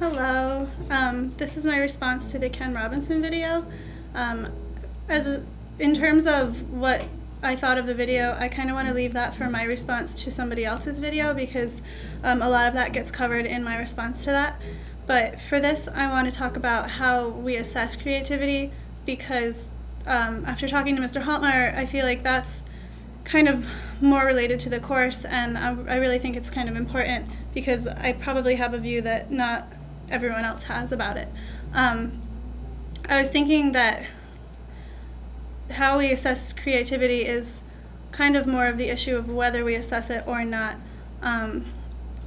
Hello. This is my response to the Ken Robinson video. In terms of what I thought of the video, I kind of want to leave that for my response to somebody else's video because a lot of that gets covered in my response to that. But for this, I want to talk about how we assess creativity because after talking to Mr. Haltmeyer, I feel like that's kind of more related to the course, and I really think it's kind of important because I probably have a view that not everyone else has about it. I was thinking that how we assess creativity is kind of more of the issue of whether we assess it or not.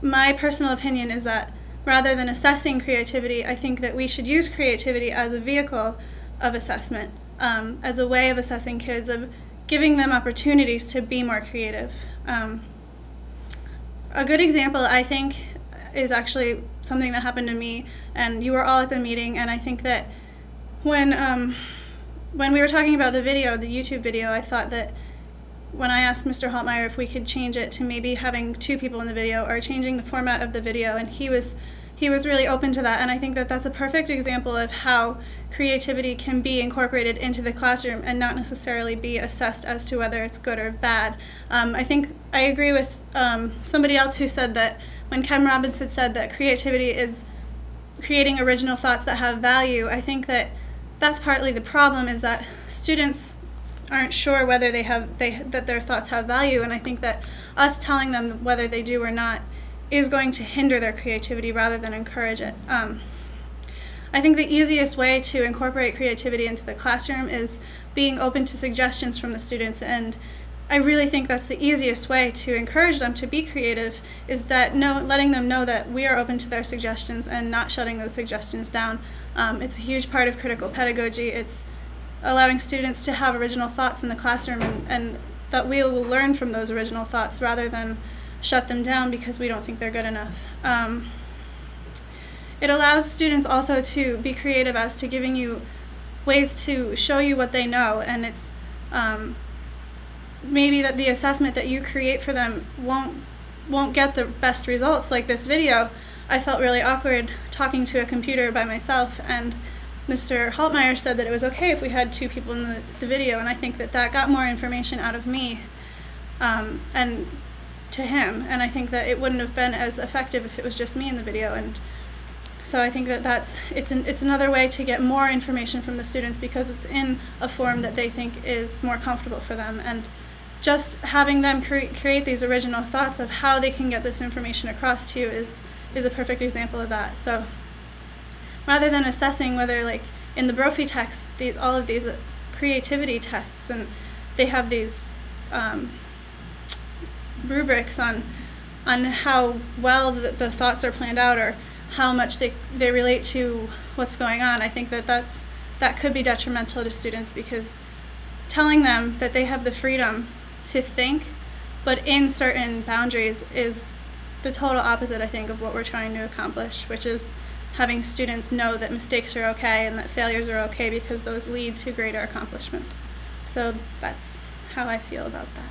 My personal opinion is that rather than assessing creativity, I think that we should use creativity as a vehicle of assessment, as a way of assessing kids, of giving them opportunities to be more creative. A good example, I think, is actually something that happened to me, and you were all at the meeting, and I think that when we were talking about the video, the YouTube video, I thought that when I asked Mr. Haltmeyer if we could change it to maybe having 2 people in the video or changing the format of the video, and he was really open to that, and I think that that's a perfect example of how creativity can be incorporated into the classroom and not necessarily be assessed as to whether it's good or bad. I think I agree with somebody else who said that when Ken Robinson said that creativity is creating original thoughts that have value, I think that that's partly the problem, is that students aren't sure whether that their thoughts have value, and I think that us telling them whether they do or not is going to hinder their creativity rather than encourage it. I think the easiest way to incorporate creativity into the classroom is being open to suggestions from the students, and I really think that's the easiest way to encourage them to be creative, is that letting them know that we are open to their suggestions and not shutting those suggestions down. It's a huge part of critical pedagogy. It's allowing students to have original thoughts in the classroom, and that we will learn from those original thoughts rather than shut them down because we don't think they're good enough. It allows students also to be creative as to giving you ways to show you what they know, and it's maybe that the assessment that you create for them won't get the best results. Like this video, I felt really awkward talking to a computer by myself, and Mr. Haltmeyer said that it was okay if we had 2 people in the video, and I think that that got more information out of me and to him, and I think that it wouldn't have been as effective if it was just me in the video. And so I think that it's another way to get more information from the students because it's in a form that they think is more comfortable for them, and just having them create these original thoughts of how they can get this information across to you is a perfect example of that. So rather than assessing whether, like in the Brophy text, all of these creativity tests, and they have these rubrics on how well the thoughts are planned out or how much they relate to what's going on, I think that could be detrimental to students, because telling them that they have the freedom to think, but in certain boundaries, is the total opposite, I think, of what we're trying to accomplish, which is having students know that mistakes are okay and that failures are okay because those lead to greater accomplishments. So that's how I feel about that.